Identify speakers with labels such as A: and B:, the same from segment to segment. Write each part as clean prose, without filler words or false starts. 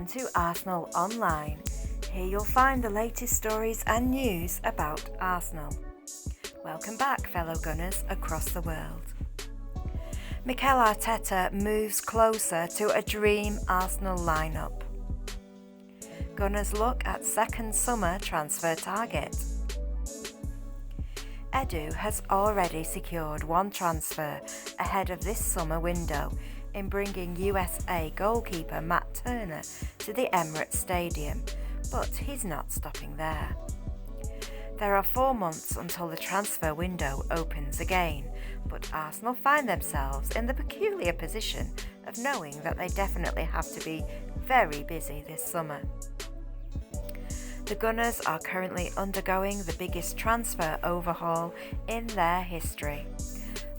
A: Welcome to Arsenal Online. Here you'll find the latest stories and news about Arsenal. Welcome back, fellow Gunners across the world. Mikel Arteta moves closer to a dream Arsenal lineup. Gunners look at second summer transfer target. Edu has already secured one transfer ahead of this summer window in bringing USA goalkeeper Matt Turner to the Emirates Stadium, but he's not stopping there. There are 4 months until the transfer window opens again, but Arsenal find themselves in the peculiar position of knowing that they definitely have to be very busy this summer. The Gunners are currently undergoing the biggest transfer overhaul in their history.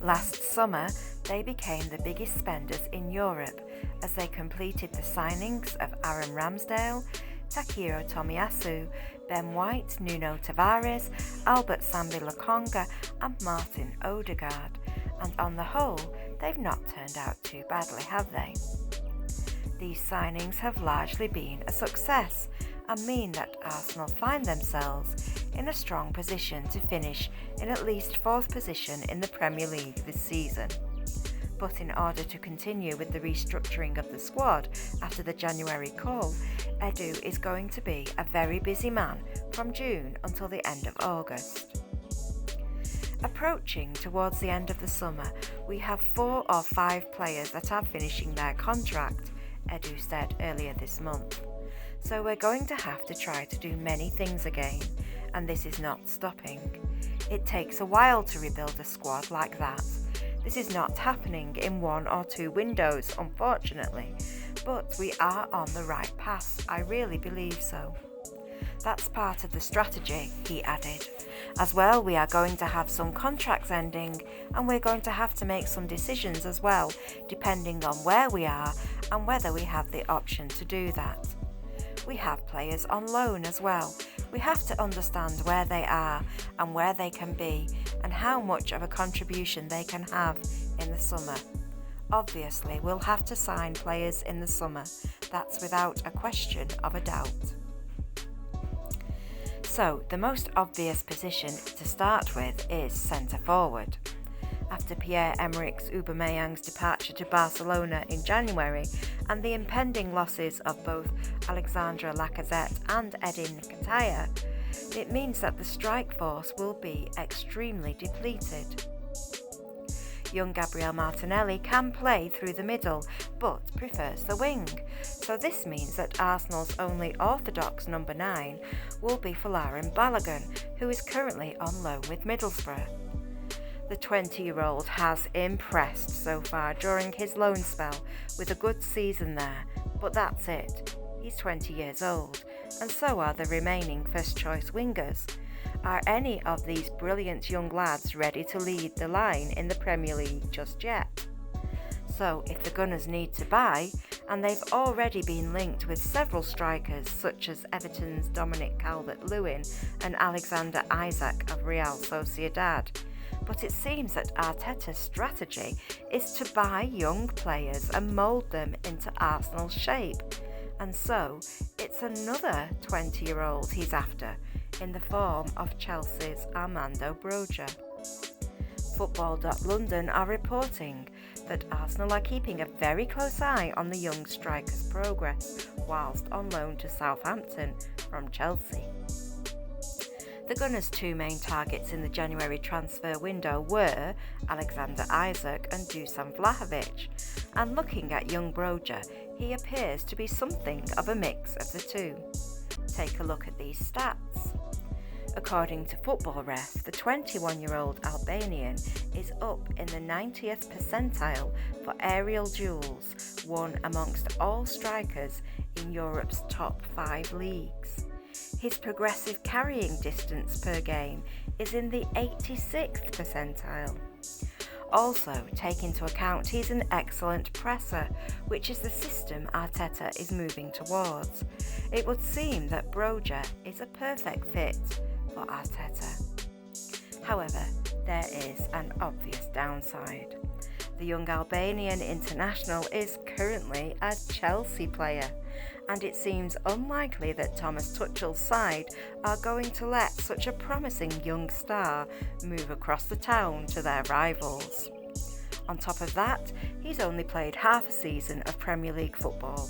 A: Last summer, they became the biggest spenders in Europe as they completed the signings of Aaron Ramsdale, Takehiro Tomiyasu, Ben White, Nuno Tavares, Albert Sambi Lokonga and Martin Odegaard, and on the whole, they've not turned out too badly, have they? These signings have largely been a success and mean that Arsenal find themselves in a strong position to finish in at least 4th position in the Premier League this season. But in order to continue with the restructuring of the squad after the January call, Edu is going to be a very busy man from June until the end of August. Approaching towards the end of the summer, we have 4 or 5 players that are finishing their contract, Edu said earlier this month. So we're going to have to try to do many things again, and this is not stopping. It takes a while to rebuild a squad like that. This is not happening in 1 or 2 windows, unfortunately, but we are on the right path, I really believe so. That's part of the strategy, he added. As well, we are going to have some contracts ending, and we're going to have to make some decisions as well, depending on where we are and whether we have the option to do that. We have players on loan as well. We have to understand where they are and where they can be and how much of a contribution they can have in the summer. Obviously, we'll have to sign players in the summer. That's without a question of a doubt. So, the most obvious position to start with is centre forward. After Pierre-Emerick Aubameyang's departure to Barcelona in January and the impending losses of both Alexandre Lacazette and Edin Nketiah, it means that the strike force will be extremely depleted. Young Gabriel Martinelli can play through the middle, but prefers the wing, so this means that Arsenal's only orthodox number 9 will be Folarin Balogun, who is currently on loan with Middlesbrough. The 20-year-old has impressed so far during his loan spell with a good season there, but that's it. He's 20 years old, and so are the remaining first-choice wingers. Are any of these brilliant young lads ready to lead the line in the Premier League just yet? So if the Gunners need to buy, and they've already been linked with several strikers such as Everton's Dominic Calvert-Lewin and Alexander Isak of Real Sociedad, but it seems that Arteta's strategy is to buy young players and mould them into Arsenal's shape. And so, it's another 20-year-old he's after, in the form of Chelsea's Armando Broja. Football.London are reporting that Arsenal are keeping a very close eye on the young striker's progress whilst on loan to Southampton from Chelsea. The Gunners' 2 main targets in the January transfer window were Alexander Isak and Dusan Vlahovic, and looking at young Broja, he appears to be something of a mix of the two. Take a look at these stats. According to Football Ref, the 21-year-old Albanian is up in the 90th percentile for aerial duels won amongst all strikers in Europe's top 5 leagues. His progressive carrying distance per game is in the 86th percentile. Also, take into account he's an excellent presser, which is the system Arteta is moving towards. It would seem that Broja is a perfect fit for Arteta. However, there is an obvious downside. The young Albanian international is currently a Chelsea player, and it seems unlikely that Thomas Tuchel's side are going to let such a promising young star move across the town to their rivals. On top of that, he's only played half a season of Premier League football.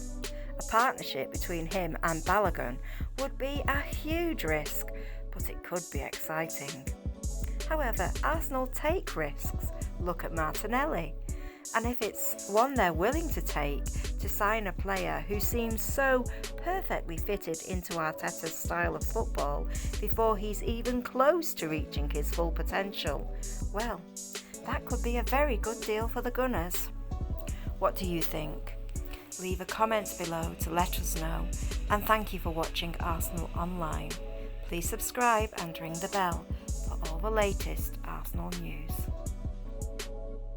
A: A partnership between him and Balogun would be a huge risk, but it could be exciting. However, Arsenal take risks. Look at Martinelli. And if it's one they're willing to take to sign a player who seems so perfectly fitted into Arteta's style of football before he's even close to reaching his full potential, well, that could be a very good deal for the Gunners. What do you think? Leave a comment below to let us know, and thank you for watching Arsenal Online. Please subscribe and ring the bell for all the latest Arsenal news.